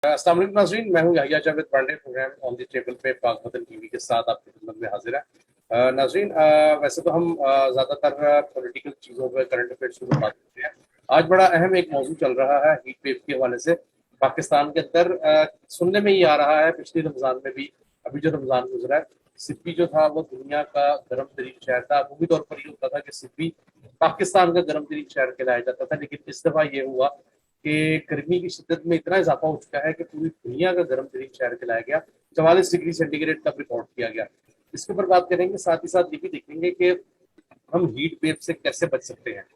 अस्सलाम वालेकुम नाज़रीन, मैं हूं Yahya Javed Pandey. Programme on the table पे पाक वतन टीवी के साथ आपकी खिदमत में हाजिर है। नाज़रीन, वैसे तो हम ज़्यादातर पॉलिटिकल चीज़ों पर, करंट अफेयर्स पर बात करते हैं। आज बड़ा अहम एक मौजू चल रहा है हीट वेव के हवाले से। पाकिस्तान के अंदर सुनने में ये आ रहा है, पिछले रमज़ान में भी, अभी जो रमज़ान गुजरा है, सिब्बी जो था वो दुनिया का गर्म तरीन शहर था। अमूमी तौर पर ये होता था कि सिब्बी पाकिस्तान का गर्म तरीन शहर कहलाया जाता था, लेकिन इस दफ़ा ये हुआ कि गर्मी की शिद्दत में इतना इजाफा हो चुका है कि पूरी दुनिया का गर्म तरीन शहर कहलाया गया। 44 डिग्री सेंटीग्रेड तक रिकॉर्ड किया गया। इसके ऊपर बात करेंगे, साथ ही साथ ये भी देखेंगे कि हम हीट वेव से कैसे बच सकते हैं।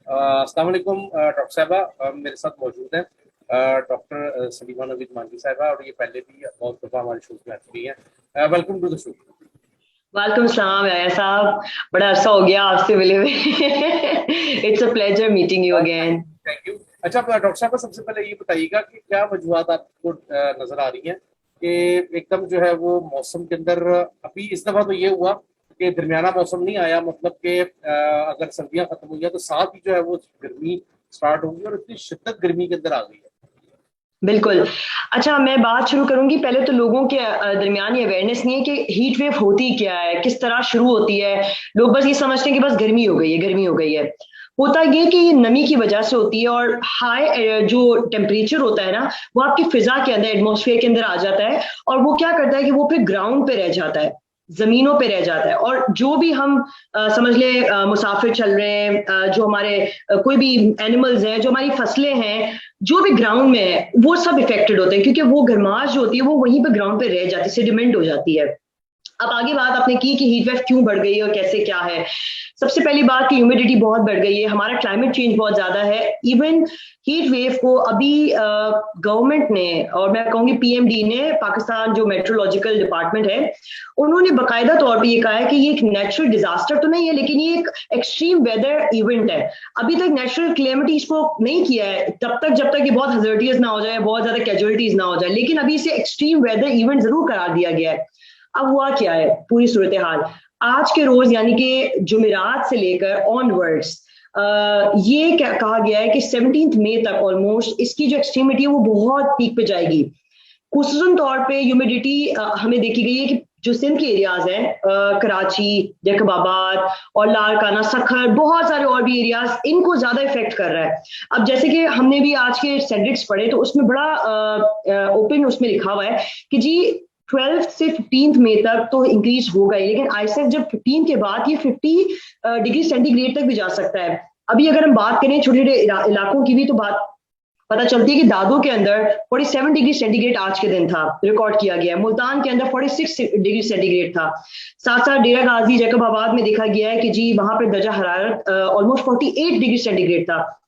अस्सलाम वालेकुम डॉक्टर साहबा, मेरे साथ मौजूद हैं डॉक्टर सलीमा नवीद मानवी साहबा, और ये पहले भी बहुत दफा हमारे शो में आ चुकी हैं। Welcome to the show. वालेकुम सलाम याया साहब, बड़ा अरसा हो गया आपसे मिले हुए। It's a pleasure meeting you again. Thank you. अच्छा डॉक्टर साहब, सबसे पहले ये बताइएगा कि क्या वजूहत आपको नजर आ रही हैं कि एकदम जो है वो मौसम के अंदर, अभी इस दफा तो ये हुआ कि दरमियाना मौसम नहीं आया, मतलब कि अगर सर्दियां खत्म हुई हैं तो साथ ही जो है वो गर्मी स्टार्ट होगी और इतनी शिद्दत गर्मी के अंदर आ गई है। बिल्कुल। अच्छा, मैं बात शुरू करूंगी। पहले तो लोगों के दरमियान ये अवेयरनेस नहीं है कि हीट वेव होती क्या है, किस तरह शुरू होती है। लोग बस ये समझते हैं कि बस गर्मी हो गई है, गर्मी हो गई है। होता ये कि ये नमी की वजह से होती है, और हाई जो टेम्परेचर होता है ना, वो आपकी फिजा के अंदर, एटमॉस्फेयर के अंदर आ जाता है, और वो क्या करता है कि वो फिर ग्राउंड पे रह जाता है, जमीनों पे रह जाता है। और जो भी हम समझ ले मुसाफिर चल रहे हैं, जो हमारे कोई भी एनिमल्स हैं, जो हमारी फसलें हैं, जो भी ग्राउंड में है, वो सब इफेक्टेड होते हैं, क्योंकि वो गर्माश जो होती है वो वहीं पे ग्राउंड पे रह जाती है, सेडिमेंट हो जाती है। अब आगे बात आपने की कि हीट वेव क्यों बढ़ गई है और कैसे क्या है। सबसे पहली बात कि ह्यूमिडिटी बहुत बढ़ गई है, हमारा क्लाइमेट चेंज बहुत ज्यादा है। इवन हीट वेव को अभी गवर्नमेंट ने, और मैं कहूंगी पीएमडी ने, पाकिस्तान जो मेट्रोलॉजिकल डिपार्टमेंट है, उन्होंने बाकायदा तौर पे ये कहा है कि ये एक नेचुरल डिजास्टर तो नहीं है, लेकिन ये एक एक्सट्रीम वेदर इवेंट है। अभी तक नेचुरल क्लेमिटी इसको नहीं किया है, तब तक जब तक ये बहुत हजर्टियस ना हो जाए, बहुत ज्यादा कैजुअलिटीज ना हो जाए, लेकिन अभी इसे एक्सट्रीम वेदर इवेंट जरूर करार दिया गया है। अब हुआ क्या है पूरी सूरत हाल। आज के रोज यानी कि जुमेरात से लेकर ऑनवर्ड्स ये कहा गया है कि 17 मई तक ऑलमोस्ट इसकी जो एक्सट्रीमिटी है वो बहुत पीक पे जाएगी। खुसूसन तौर पे ह्यूमिडिटी हमें देखी गई है कि जो सिंध के एरियाज हैं, कराची, जैकबाबाद और लारकाना, सखर, बहुत सारे और भी एरियाज, इनको ज्यादा इफेक्ट कर रहा है। अब जैसे कि हमने भी आज के सेंडिक्स पढ़े तो उसमें बड़ा ओपन उसमें लिखा हुआ है कि जी 12 से 15 मई तक तो इंक्रीज होगा ही, लेकिन आईसेफ जब 15 के बाद ये 50 डिग्री सेंटीग्रेड तक भी जा सकता है। अभी अगर हम बात करें छोटे छोटे इलाकों की भी, तो बात पता चलती है कि दादो के अंदर 47 डिग्री सेंटीग्रेड आज के दिन था, रिकॉर्ड किया गया है। मुल्तान के अंदर 46 डिग्री सेंटीग्रेड था। साथ साथ डेरा गाजी, जैकबाबाद में देखा गया है कि जी वहां पर दर्जा हरारत ऑलमोस्ट 48 डिग्री सेंटीग्रेड था।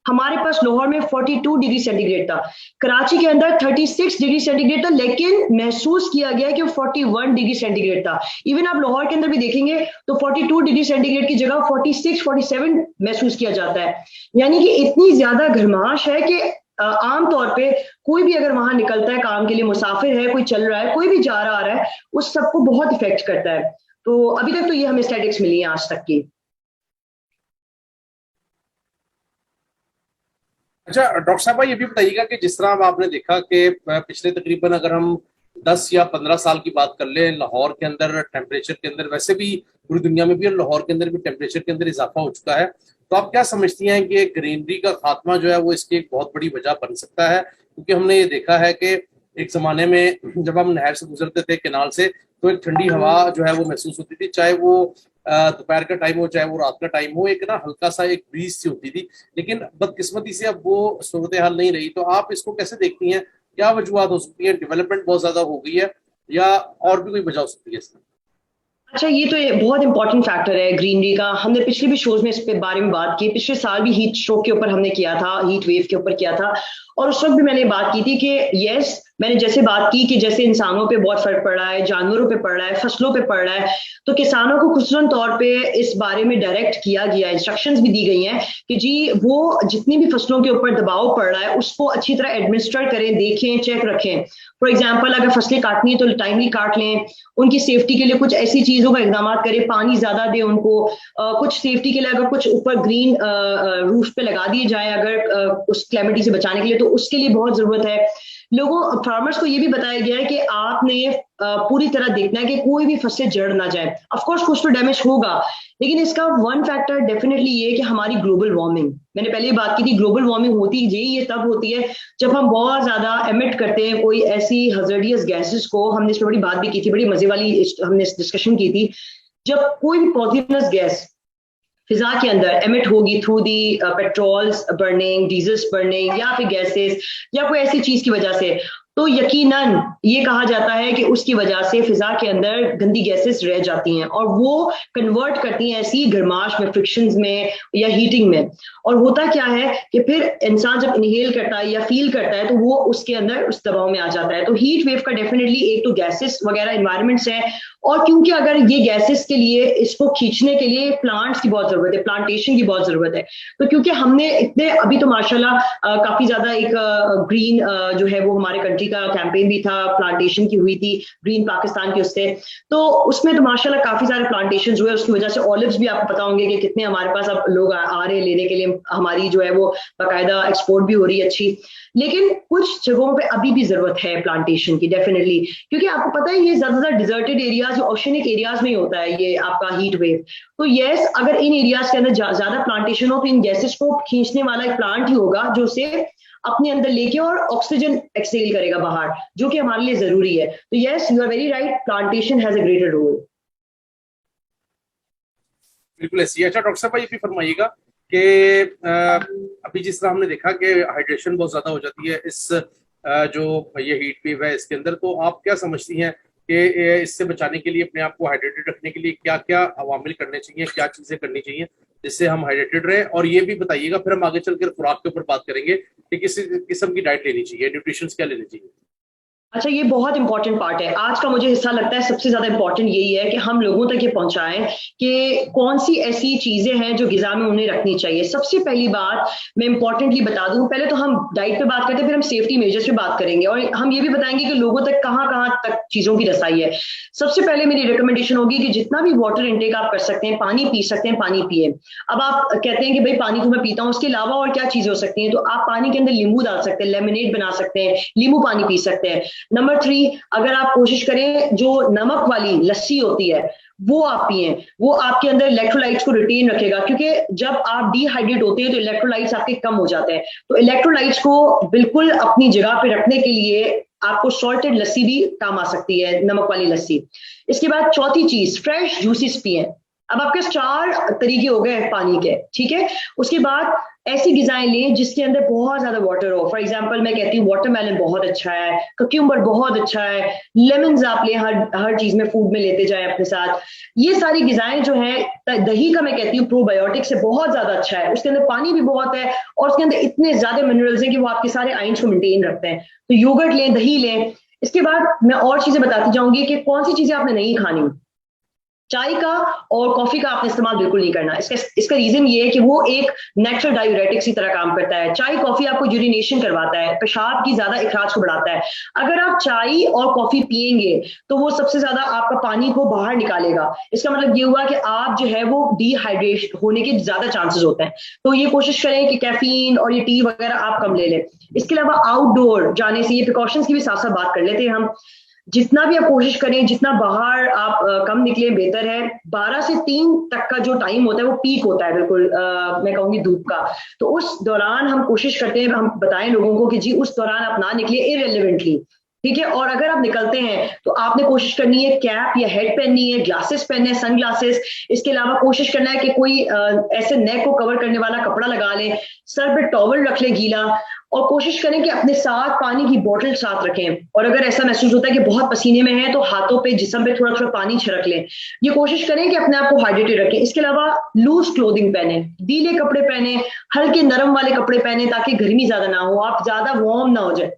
हमारे पास लाहौर में 42 डिग्री सेंटीग्रेड था। कराची के अंदर 36 डिग्री सेंटीग्रेड था, लेकिन महसूस किया गया कि 41 डिग्री सेंटीग्रेड था। इवन आप लाहौर के अंदर भी देखेंगे तो 42 डिग्री सेंटीग्रेड की जगह 46 47 महसूस किया जाता है। यानी कि इतनी ज्यादा गर्माश है कि आमतौर पे कोई भी अगर वहां निकलता है काम के लिए, मुसाफिर है, कोई चल रहा है, कोई भी जा रहा आ रहा है, उस सबको बहुत इफेक्ट करता है। तो अभी तक तो ये हमें स्टैटिस्टिक्स मिली है आज तक की। अच्छा डॉक्टर साहब, ये भी बताइएगा कि जिस तरह अब आपने देखा कि पिछले तकरीबन अगर हम 10 या 15 साल की बात कर लें, लाहौर के अंदर टेम्परेचर के अंदर, वैसे भी पूरी दुनिया में भी और लाहौर के अंदर भी टेम्परेचर के अंदर इजाफा हो चुका है, तो आप क्या समझती हैं कि ग्रीनरी का खात्मा जो है वो इसकी एक बहुत बड़ी वजह बन सकता है? क्योंकि हमने ये देखा है कि एक जमाने में जब हम नहर से गुजरते थे, केनाल से, तो एक ठंडी हवा जो है वो महसूस होती थी, चाहे वो दोपहर का टाइम हो चाहे वो रात का टाइम हो, एक ना हल्का सा एक ब्रीज सी होती थी। लेकिन बदकिस्मती से अब वो सूरत हाल नहीं रही। तो आप इसको कैसे देखती हैं? क्या वजूहत हो सकती है? डेवलपमेंट बहुत ज्यादा हो गई है या और भी कोई वजह हो सकती है इसमें? अच्छा, ये तो बहुत इंपॉर्टेंट फैक्टर है ग्रीनरी का। हमने पिछले भी शोज में इस पे बारे में बात की, पिछले साल भी हीट स्ट्रोक के ऊपर हमने किया था, हीट वेव के ऊपर किया था, और उस वक्त भी मैंने बात की थी कि यस, मैंने जैसे बात की कि जैसे इंसानों पे बहुत फर्क पड़ रहा है, जानवरों पे पड़ रहा है, फसलों पे पड़ रहा है, तो किसानों को खुसूसन तौर पे इस बारे में डायरेक्ट किया गया, इंस्ट्रक्शंस भी दी गई हैं कि जी वो जितनी भी फसलों के ऊपर दबाव पड़ रहा है उसको अच्छी तरह एडमिनिस्टर करें, देखें, चेक रखें। फॉर एग्जाम्पल, अगर फसलें काटनी है तो टाइमली काट लें, उनकी सेफ्टी के लिए कुछ ऐसी चीजों का इकदाम करें, पानी ज्यादा दें उनको, कुछ सेफ्टी के लिए अगर कुछ ऊपर ग्रीन रूफ पे लगा दिए जाए अगर उस क्लैमिटी से बचाने के लिए, तो उसके लिए बहुत जरूरत है। लोगों फार्मर्स को ये भी बताया गया है कि आपने पूरी तरह देखना है कि कोई भी फसलें जड़ ना जाए। ऑफ कोर्स कुछ तो डैमेज होगा, लेकिन इसका वन फैक्टर डेफिनेटली ये है कि हमारी ग्लोबल वार्मिंग, मैंने पहले ही बात की थी, ग्लोबल वार्मिंग होती ये तब होती है जब हम बहुत ज्यादा एमिट करते हैं कोई ऐसी हजर्डियस गैसेस को। हमने इस पर बड़ी बात भी की थी, बड़ी मजे वाली हमने डिस्कशन की थी। जब कोई भी पॉइजनस गैस फिजा के अंदर एमिट होगी through the patrols burning, diesels burning, या फिर गैसेस या कोई ऐसी चीज की वजह से, तो यकीनन ये कहा जाता है कि उसकी वजह से फिजा के अंदर गंदी गैसेस रह जाती हैं और वो कन्वर्ट करती हैं ऐसी गर्माश में, फ्रिक्शंस में या हीटिंग में। और होता क्या है कि फिर इंसान जब इनहेल करता है या फील करता है तो वो उसके अंदर उस दबाव में आ जाता है। तो हीट वेव का डेफिनेटली एक तो गैसेस वगैरह इन्वायरमेंट्स है, और क्योंकि अगर ये गैसेस के लिए, इसको खींचने के लिए प्लांट्स की बहुत जरूरत है, प्लांटेशन की बहुत जरूरत है। तो क्योंकि हमने इतने अभी तो माशाल्लाह काफी ज्यादा एक ग्रीन जो है वो हमारे कंट्री का कैंपेन भी था, प्लांटेशन की हुई थी ग्रीन पाकिस्तान की उससे, तो उसमें तो माशाल्लाह काफी सारे प्लांटेशन हुए। उसकी वजह से ऑलिव्स भी आपको पता होंगे कि कितने हमारे पास अब लोग आ रहे हैं लेने के लिए, हमारी जो है वो बाकायदा एक्सपोर्ट भी हो रही है अच्छी। लेकिन कुछ जगहों पे अभी भी जरूरत है प्लांटेशन की डेफिनेटली, क्योंकि आपको पता है ये ज्यादातर डिजर्टेड एरियाज, ओशनिक एरियाज में ही होता है ये आपका हीट वेव। तो यस, अगर इन एरियाज के अंदर ज्यादा प्लांटेशन हो तो इन गैसेस को खींचने वाला एक प्लांट ही होगा जो उसे अपने अंदर लेके और ऑक्सीजन एक्सहेल करेगा बाहर, जो कि हमारे लिए जरूरी है। तो yes, you are very right, plantation has a greater role. बिल्कुल ऐसी। अच्छा डॉक्टर साहब, ये भी फरमाइएगा कि अभी जिस तरह हमने देखा कि हाइड्रेशन बहुत ज्यादा हो जाती है इस जो ये हीट वेव है इसके अंदर, तो आप क्या समझती हैं कि इससे बचाने के लिए, अपने आप को हाइड्रेटेड रखने के लिए क्या क्या अवामिल करने चाहिए, क्या चीजें करनी चाहिए जिससे हम हाइड्रेटेड रहें? और ये भी बताइएगा, फिर हम आगे चलकर खुराक के ऊपर बात करेंगे कि किस किस्म की डाइट लेनी चाहिए, न्यूट्रिशन क्या लेनी चाहिए। अच्छा, ये बहुत इंपॉर्टेंट पार्ट है आज का। मुझे हिस्सा लगता है सबसे ज्यादा इंपॉर्टेंट यही है कि हम लोगों तक ये पहुंचाएं कि कौन सी ऐसी चीजें हैं जो गिजा में उन्हें रखनी चाहिए। सबसे पहली बात मैं इंपॉर्टेंटली बता दूं, पहले तो हम डाइट पे बात करते हैं, फिर हम सेफ्टी मेजर्स पे बात करेंगे, और हम ये भी बताएंगे कि लोगों तक कहाँ कहाँ तक चीजों की रसाई है। सबसे पहले मेरी रिकमेंडेशन होगी कि जितना भी वाटर इनटेक आप कर सकते हैं, पानी पी सकते हैं, पानी पिए। अब आप कहते हैं कि भाई पानी तो मैं पीता हूँ, उसके अलावा और क्या चीजें हो सकती हैं, तो आप पानी के अंदर नींबू डाल सकते हैं, लेमनेड बना सकते हैं, नींबू पानी पी सकते हैं। नंबर 3, अगर आप कोशिश करें जो नमक वाली लस्सी होती है वो आप पिए, वो आपके अंदर इलेक्ट्रोलाइट्स को रिटेन रखेगा, क्योंकि जब आप डिहाइड्रेट होते हैं तो इलेक्ट्रोलाइट्स आपके कम हो जाते हैं। तो इलेक्ट्रोलाइट्स को बिल्कुल अपनी जगह पे रखने के लिए आपको सॉल्टेड लस्सी भी काम आ सकती है, नमक वाली लस्सी। इसके बाद चौथी चीज, फ्रेश जूसेस पिए। अब आपके 4 तरीके हो गए पानी के, ठीक है। उसके बाद ऐसी गिजाएं लें जिसके अंदर बहुत ज्यादा वाटर हो। फॉर एग्जांपल मैं कहती हूँ वाटरमेलन बहुत अच्छा है, कक्यूम्बर बहुत अच्छा है, लेमन आप लें, हर चीज में, फूड में लेते जाएं अपने साथ। ये सारी गिजाएं जो है, दही का मैं कहती हूँ प्रोबायोटिक से बहुत ज्यादा अच्छा है, उसके अंदर पानी भी बहुत है और उसके अंदर इतने ज्यादा मिनरल्स हैं कि वो आपके सारे आयंस को मेंटेन रखते हैं। तो योगर्ट लें, दही लें। इसके बाद मैं और चीजें बताती जाऊंगी कि कौन सी चीजें आपने नहीं खानी। चाय का और कॉफी का आपने इस्तेमाल बिल्कुल नहीं करना। इसका रीजन ये है कि वो एक नेचुरल डायूरेटिक्स की तरह काम करता है। चाय कॉफी आपको यूरिनेशन करवाता है, पेशाब की ज्यादा इखराज को बढ़ाता है। अगर आप चाय और कॉफी पिएंगे तो वो सबसे ज्यादा आपका पानी को बाहर निकालेगा। इसका मतलब ये हुआ कि आप जो है वो डिहाइड्रेट होने के ज्यादा चांसेस होते हैं। तो ये कोशिश करें कि कैफीन और ये टी वगैरह आप कम ले लें। इसके अलावा आउटडोर जाने से, ये प्रिकॉशंस की भी साथ साथ बात कर लेते हैं हम, जितना भी आप कोशिश करें, जितना बाहर आप कम निकले बेहतर है। 12 से 3 तक का जो टाइम होता है वो पीक होता है बिल्कुल, मैं कहूंगी धूप का। तो उस दौरान हम कोशिश करते हैं, हम बताएं लोगों को कि जी उस दौरान आप ना निकले इररिलेवेंटली, ठीक है। और अगर आप निकलते हैं तो आपने कोशिश करनी है कैप या हेड पहननी है, ग्लासेस पहनने हैं, सन ग्लासेस। इसके अलावा कोशिश करना है कि कोई ऐसे नेक को कवर करने वाला कपड़ा लगा लें, सर पे टॉवल रख लें गीला, और कोशिश करें कि अपने साथ पानी की बोतल साथ रखें। और अगर ऐसा महसूस होता है कि बहुत पसीने में है तो हाथों पे, जिस्म पे थोड़ा थोड़ा पानी छिड़क लें। ये कोशिश करें कि अपने आप को हाइड्रेटेड रखें। इसके अलावा लूज क्लोथिंग पहने, ढीले कपड़े पहने, हल्के नरम वाले कपड़े पहने ताकि गर्मी ज्यादा ना हो, आप ज्यादा वार्म ना हो जाए।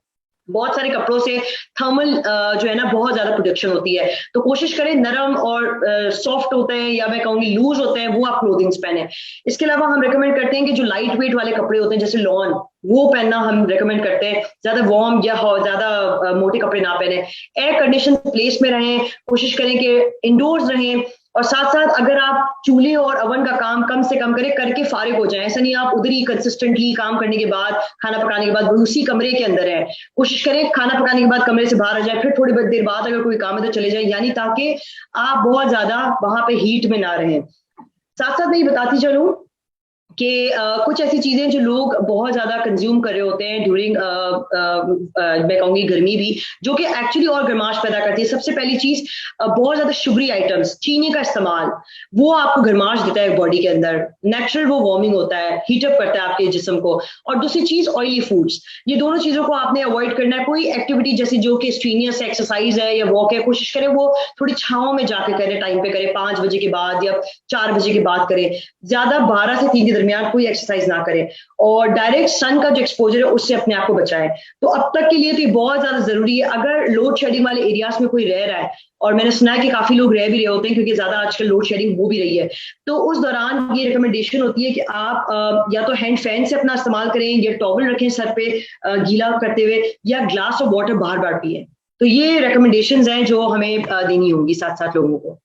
बहुत सारे कपड़ों से थर्मल जो है ना बहुत ज्यादा प्रोटेक्शन होती है। तो कोशिश करें नरम और सॉफ्ट होते हैं या मैं कहूंगी लूज होते हैं वो आप क्लोथिंग्स पहने। इसके अलावा हम रेकमेंड करते हैं कि जो लाइट वेट वाले कपड़े होते हैं जैसे लॉन, वो पहनना हम रेकमेंड करते हैं। ज्यादा वार्म या ज्यादा मोटे कपड़े ना पहने। एयर कंडीशन प्लेस में रहें, कोशिश करें कि इंडोर्स रहें। और साथ साथ अगर आप चूल्हे और अवन का काम कम से कम करें, करके फारिग हो जाए। ऐसा नहीं आप उधर ही कंसिस्टेंटली काम करने के बाद, खाना पकाने के बाद उसी कमरे के अंदर है, कोशिश करें खाना पकाने के बाद कमरे से बाहर आ जाए, फिर थोड़ी बहुत देर बाद अगर कोई काम है तो चले जाए, यानी ताकि आप बहुत ज्यादा वहां पे हीट में ना रहें। साथ साथ मैं ये बताती चलूं कि कुछ ऐसी चीजें जो लोग बहुत ज्यादा कंज्यूम कर रहे होते हैं ड्यूरिंग मैं कहूंगी गर्मी भी, जो कि एक्चुअली और गर्माश पैदा करती है। सबसे पहली चीज बहुत ज्यादा शुगरी आइटम्स, चीनी का इस्तेमाल, वो आपको गर्माश देता है बॉडी के अंदर, नेचुरल वो वार्मिंग होता है, हीटअप करता है आपके जिस्म को। और दूसरी चीज ऑयली फूड्स, ये दोनों चीजों को आपने अवॉइड करना है। कोई एक्टिविटी जैसे जो कि स्ट्रीनियस एक्सरसाइज है या वॉक है, कोशिश करें वो थोड़ी छांव में जाके करें, टाइम पे करें, 5 बजे के बाद या 4 बजे के बाद करें, ज्यादा 12 से 3 के दरमियान कोई एक्सरसाइज ना करें, और डायरेक्ट सन का जो एक्सपोजर है उससे अपने आप को बचाएं। तो अब तक के लिए तो ये बहुत ज्यादा जरूरी है। अगर लोड शेडिंग वाले एरियाज में कोई रह रहा है, और मैंने सुना है कि काफी लोग रह भी रहे होते हैं क्योंकि ज्यादा आजकल लोड शेडिंग हो भी रही है, तो उस दौरान ये रिकमेंडेशन होती है कि आप या तो हैंड फैन से अपना इस्तेमाल करें, या टॉवल रखें सर पे गीला करते हुए, या ग्लास ऑफ वाटर बार बार पिए। तो ये रिकमेंडेशंस हैं जो हमें देनी होंगी साथ साथ लोगों को।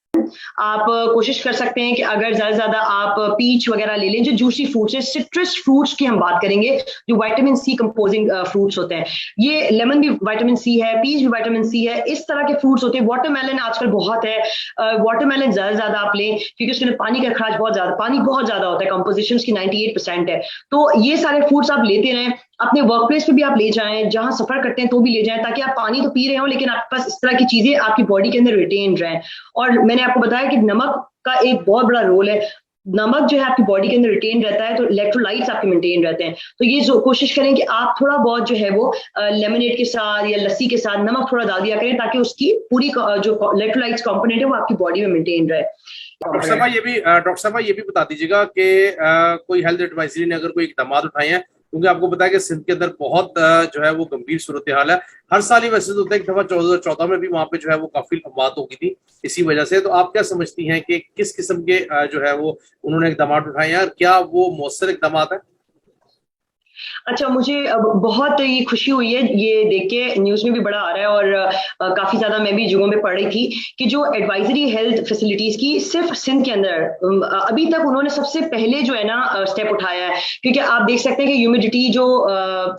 आप कोशिश कर सकते हैं कि अगर ज्यादा से ज्यादा आप पीच वगैरह ले लें, जो जूसी फ्रूट्स है, सिट्रस फ्रूट्स की हम बात करेंगे, जो विटामिन सी कंपोजिंग फ्रूट्स होते हैं। ये लेमन भी विटामिन सी है, पीच भी विटामिन सी है, इस तरह के फ्रूट्स होते हैं। वाटरमेलन आजकल बहुत है, वाटरमेलन ज्यादा से ज्यादा आप लें क्योंकि उसके अंदर पानी का अखराज बहुत ज्यादा, पानी बहुत ज्यादा होता है, कंपोजिशन की 98% है। तो ये सारे फ्रूट्स आप लेते रहें, अपने वर्क प्लेस पे भी आप ले जाएं, जहां सफर करते हैं तो भी ले जाएं, ताकि आप पानी तो पी रहे हो लेकिन आपके पास इस तरह की चीजें आपकी बॉडी के अंदर रिटेन रहें। और मैंने आपको बताया कि नमक का एक बहुत बड़ा रोल है। नमक जो है आपकी बॉडी के अंदर रिटेन रहता है, तो इलेक्ट्रोलाइट्स आपके मेंटेन रहते हैं। तो ये जो कोशिश करें कि आप थोड़ा बहुत जो है वो लेमनेड के साथ या लस्सी के साथ नमक थोड़ा डाल दिया करें, ताकि उसकी पूरी जो इलेक्ट्रोलाइट्स कंपोनेंट है वो आपकी बॉडी में मेंटेन रहे। डॉक्टर साहब ये भी बता दीजिएगा कि कोई हेल्थ एडवाइजरी ने अगर कोई इकदाम उठाए हैं, क्योंकि आपको पता है कि सिंध के अंदर बहुत जो है वो गंभीर सूरत हाल है। हर साल ही वैसे तो होता है, एक दफा 2014 में भी वहां पे जो है वो काफी बात हो गई थी इसी वजह से। तो आप क्या समझती हैं कि किस किस्म के जो है वो उन्होंने इकदाम उठाए हैं, और क्या वो मौसर इकदाम है? अच्छा, मुझे बहुत ये खुशी हुई है ये देख के, न्यूज में भी बड़ा आ रहा है, और काफी ज्यादा मैं भी जगहों में पढ़ रही थी कि जो एडवाइजरी हेल्थ फैसिलिटीज की सिर्फ सिंध के अंदर अभी तक उन्होंने सबसे पहले जो है ना स्टेप उठाया है, क्योंकि आप देख सकते हैं कि ह्यूमिडिटी जो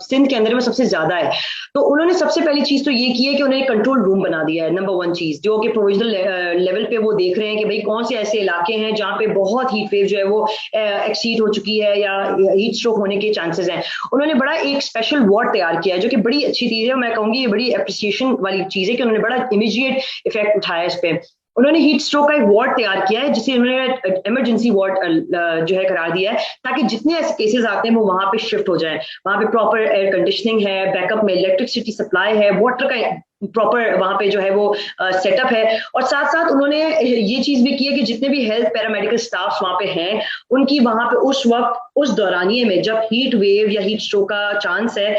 सिंध के अंदर में सबसे ज्यादा है। तो उन्होंने सबसे पहली चीज तो ये की है कि उन्होंने कंट्रोल रूम बना दिया है, नंबर 1 चीज, जो कि प्रोविजनल लेवल पे वो देख रहे हैं कि भाई कौन से ऐसे इलाके हैं जहाँ पे बहुत हीट वेव जो है वो एक्सीड हो चुकी है या हीट स्ट्रोक होने के चांसेस हैं। उन्होंने बड़ा एक स्पेशल वार्ड तैयार किया है, जो कि बड़ी अच्छी चीज है। मैं कहूंगी ये बड़ी अप्रिसिएशन वाली चीज है कि उन्होंने बड़ा इमीडिएट इफेक्ट उठाया इस पे। उन्होंने हीट स्ट्रोक का एक वार्ड तैयार किया है, जिसे उन्होंने इमरजेंसी वार्ड जो है करार दिया है, ताकि जितने ऐसे केसेस आते हैं वो वहां पे शिफ्ट हो जाएं। वहां पे प्रॉपर एयर कंडीशनिंग है, बैकअप में इलेक्ट्रिसिटी सप्लाई है, वाटर का प्रॉपर वहां पे जो है वो सेटअप है। और साथ साथ उन्होंने ये चीज भी की है कि जितने भी हेल्थ पैरामेडिकल स्टाफ वहां पे हैं, उनकी वहां पे उस वक्त उस दौरानिए में जब हीट वेव या हीट स्ट्रोक का चांस है,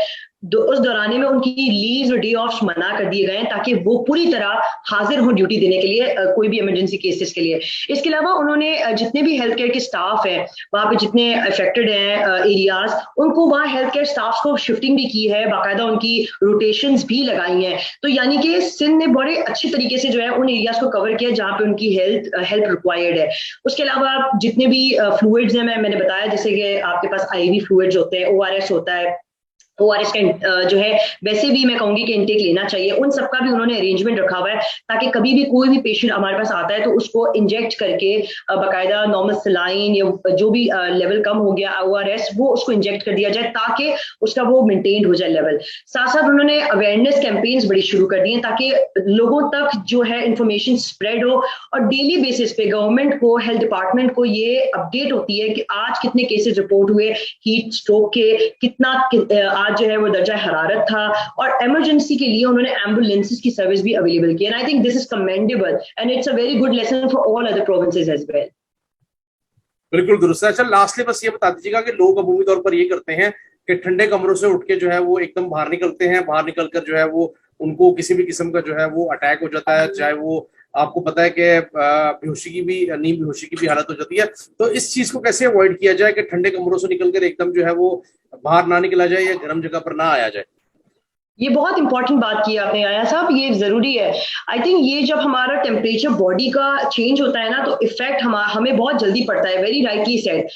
उस दौराने में उनकी लीव डे ऑफ मना कर दिए गए हैं, ताकि वो पूरी तरह हाजिर हो ड्यूटी देने के लिए कोई भी इमरजेंसी केसेस के लिए। इसके अलावा उन्होंने जितने भी हेल्थ केयर के स्टाफ हैं वहां पे, जितने अफेक्टेड हैं एरियाज, उनको वहाँ हेल्थ केयर स्टाफ को शिफ्टिंग भी की है, बाकायदा उनकी रोटेशंस भी लगाई हैं। तो यानी कि सिंध ने बड़े अच्छे तरीके से जो है उन एरियाज को कवर किया जहाँ पे उनकी हेल्प रिक्वायर्ड है। उसके अलावा जितने भी फ्लूइड्स हैं, मैंने बताया जैसे कि आपके पास IV फ्लूइड्स होते हैं, ORS होता है, ORS का जो है वैसे भी मैं कहूंगी कि इनटेक लेना चाहिए। उन सबका भी उन्होंने अरेंजमेंट रखा हुआ है, ताकि कभी भी कोई भी पेशेंट हमारे पास आता है तो उसको इंजेक्ट करके बाकायदा नॉर्मल सलाइन या जो भी लेवल कम हो गया ORS, वो उसको इंजेक्ट कर दिया जाए ताकि उसका वो मेंटेन हो जाए लेवल। साथ साथ उन्होंने अवेयरनेस कैंपेन्स बड़ी शुरू कर दी हैं, ताकि लोगों तक जो है इंफॉर्मेशन स्प्रेड हो, और डेली बेसिस पे गवर्नमेंट को, हेल्थ डिपार्टमेंट को ये अपडेट होती है कि आज कितने केसेस रिपोर्ट हुए हीट स्ट्रोक के, कितना आज जो है वो दर्जा हरारत था, और इमरजेंसी के लिए उन्होंने एम्बुलेंसेस की सर्विस भी अवेलेबल की। And I think this is commendable and it's a very good lesson for all other provinces as well. बिल्कुल दुरुस्त है। अच्छा, लास्टली बस ये बता दीजिएगा कि लोग अमूमी तौर पर ये करते हैं कि ठंडे कमरों से उठ के जो है वो एकदम बाहर निकलते हैं, बाहर निकलकर जो है वो उनको किसी भी किस्म का जो है वो अटैक हो जाता है, चाहे वो आपको पता है कि बेहोशी की भी, नींद बेहोशी की भी हालत हो जाती है। तो इस चीज को कैसे अवॉइड किया जाए कि ठंडे कमरों से निकलकर एकदम जो है वो बाहर ना निकला जाए या गर्म जगह पर ना आया जाए? ये बहुत इंपॉर्टेंट बात की आपने आया साहब, ये जरूरी है। आई थिंक ये जब हमारा टेम्परेचर बॉडी का चेंज होता है ना, तो इफेक्ट हमें बहुत जल्दी पड़ता है, वेरी राइटली सेड।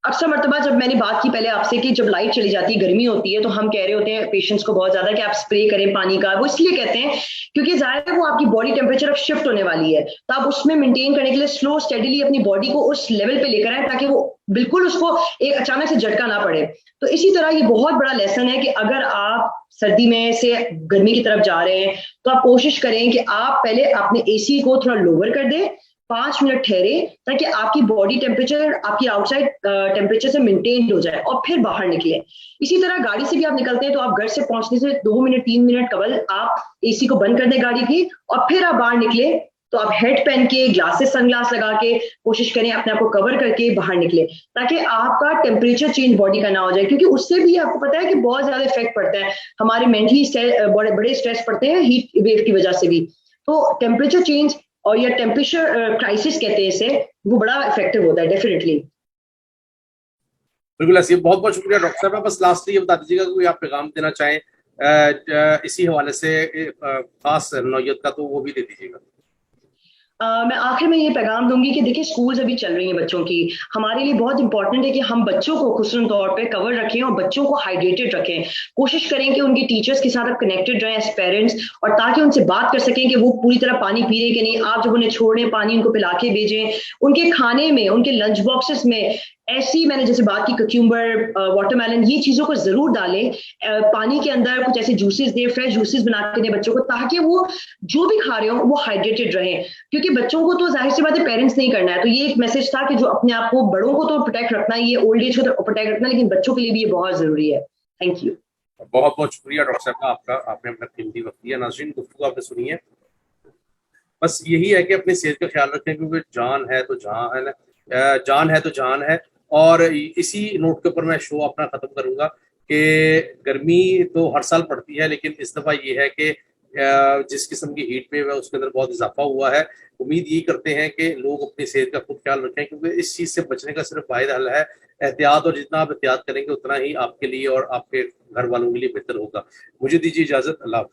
अक्सर मर्तबा जब मैंने बात की पहले आपसे कि जब लाइट चली जाती है, गर्मी होती है, तो हम कह रहे होते हैं पेशेंट्स को बहुत ज्यादा कि आप स्प्रे करें पानी का। वो इसलिए कहते हैं क्योंकि जाहिर है वो आपकी बॉडी टेम्परेचर अब शिफ्ट होने वाली है, तो आप उसमें मेंटेन करने के लिए स्लो स्टेडीली अपनी बॉडी को उस लेवल पे लेकर आए ताकि वो बिल्कुल उसको एक अचानक से झटका ना पड़े। तो इसी तरह ये बहुत बड़ा लेसन है कि अगर आप सर्दी में से गर्मी की तरफ जा रहे हैं, तो आप कोशिश करें कि आप पहले अपने एसी को थोड़ा लोअर कर दें, 5 मिनट ठहरे, ताकि आपकी बॉडी टेम्परेचर आपकी आउटसाइड टेम्परेचर से मेंटेन हो जाए, और फिर बाहर निकले। इसी तरह गाड़ी से भी आप निकलते हैं तो आप घर से पहुंचने से 2 मिनट 3 मिनट कबल आप एसी को बंद कर दें गाड़ी की, और फिर आप बाहर निकले तो आप हेड पहन के, ग्लासेस, सनग्लास लगा के कोशिश करें अपने आप को कवर करके बाहर निकले, ताकि आपका टेम्परेचर चेंज बॉडी का ना हो जाए, क्योंकि उससे भी आपको पता है कि बहुत ज्यादा इफेक्ट पड़ता है, हमारे मेंटली बड़े स्ट्रेस पड़ते हैं हीट वेव की वजह से भी। तो टेम्परेचर चेंज और या टेम्परेचर क्राइसिस कहते हैं इसे, वो बड़ा इफेक्टिव होता है डेफिनेटली। बिल्कुल ऐसी, बहुत बहुत शुक्रिया डॉक्टर साहब। बस लास्टली ये बता दीजिएगा कोई आप पैगाम देना चाहें इसी हवाले से, खास नौयत का, तो वो भी दे दीजिएगा। मैं आखिर में ये पैगाम दूंगी कि देखिए स्कूल्स अभी चल रही हैं बच्चों की, हमारे लिए बहुत इंपॉर्टेंट है कि हम बच्चों को खुसूसन तौर पे कवर रखें और बच्चों को हाइड्रेटेड रखें। कोशिश करें कि उनके टीचर्स के साथ आप कनेक्टेड रहें एज पेरेंट्स, और ताकि उनसे बात कर सकें कि वो पूरी तरह पानी पी रहे कि नहीं। आप जब उन्हें छोड़ें, पानी उनको पिला के भेजें। उनके खाने में, उनके लंच बॉक्सेस में ऐसी, मैंने जैसे बात की कक्यूम्बर, वाटरमेलन, ये चीजों को जरूर डालें। पानी के अंदर कुछ ऐसे जूसेस दें, फ्रेश जूसेस बना के दें बच्चों को, ताकि वो जो भी खा रहे हो वो हाइड्रेटेड रहें। क्योंकि बच्चों को तो जाहिर सी बात है पेरेंट्स नहीं करना है, तो ये एक मैसेज था कि जो अपने आप को, बड़ों को तो प्रोटेक्ट रखना ही है, ओल्ड एज को तो प्रोटेक्ट रखना, लेकिन बच्चों के लिए भी ये बहुत जरूरी है। Thank you. बहुत बहुत शुक्रिया डॉक्टर साहब का, आपका, आपने अपना कीमती वक्त दिया। नाज़रीन, गुफ्तगू आपने सुनी है। बस यही है कि अपनी सेहत का ख्याल रखें, क्योंकि जान है तो जहान है, जान है तो जान है। और इसी नोट के ऊपर मैं शो अपना खत्म करूंगा कि गर्मी तो हर साल पड़ती है, लेकिन इस दफा ये है कि जिस किस्म की हीट वेव है उसके अंदर बहुत इजाफा हुआ है। उम्मीद यही करते हैं कि लोग अपनी सेहत का खुद ख्याल रखें, क्योंकि इस चीज से बचने का सिर्फ वाहिद हल है एहतियात, और जितना आप एहतियात करेंगे उतना ही आपके लिए और आपके घर वालों के लिए बेहतर होगा। मुझे दीजिए इजाजत। अल्लाह हाफिज।